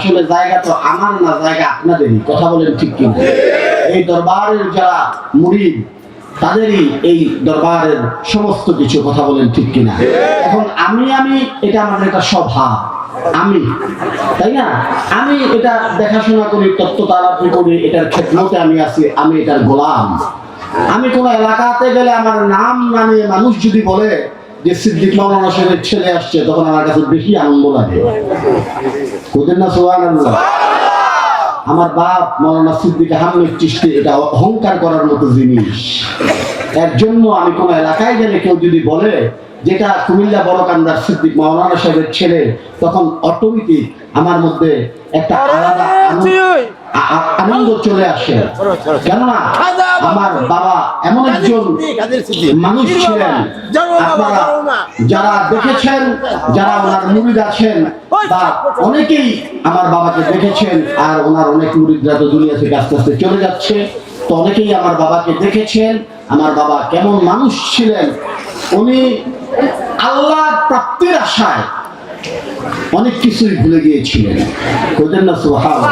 আসলে জায়গা তো আমার না, জায়গা আপনাদেরই। কথা বলেন ঠিক কিনা? এই দরবারের যারা মুরিদ তাদেরই এই দরবারের সমস্ত কিছু। কথা বলেন ঠিক কিনা? এখন আমি এটা আমাদের একটা স্বভাব, আমি, তাই না? আমি এটা দেখাশোনা করি, তত্ত্ব তালাপি করি, এটার খেদমতে আমি আছি, আমি এটার গোলাম। আমি কোন এলাকাতে গেলে আমার নাম না নিয়ে মানুষ যদি বলে যে সিদ্দিক মাওলানা সাহেবের ছেলে আসছে, তখন আমার কাছে বেশি আনন্দ লাগে। বুঝলেন না? সুবহানাল্লাহ। আমার বাপ মাওলানা সিদ্দিক আহমেদ চিশতি, এটা অহংকার করার মতো জিনিস। এর জন্য আমি কোন এলাকায় গেলে কেউ যদি বলে যেটা কুমিল্লা বড়কান্দার সিদ্দিক মাওলানা সাহেবের ছেলে, তখন অটোমেটিক আমার মধ্যে একটা আলাদা আনন্দ চলে আসে। কেননা আমার বাবা এমন একজন মানুষ ছিলেন, আপনারা যারা দেখেছেন, যারা ওনার মুরিদ আছেন বা অনেকেই আমার বাবাকে দেখেছেন, আর ওনার অনেক মুরিদরা তো দুনিয়া থেকে আস্তে আস্তে চলে যাচ্ছে, তো অনেকেই আমার বাবাকে দেখেছেন। আমার বাবা কেমন মানুষ ছিলেন, উনি আল্লাহ প্রাপ্তির আশায় অনেক কিছুই ভুলে গিয়েছিলেন। বুঝলেন না? সুবহানাল্লাহ।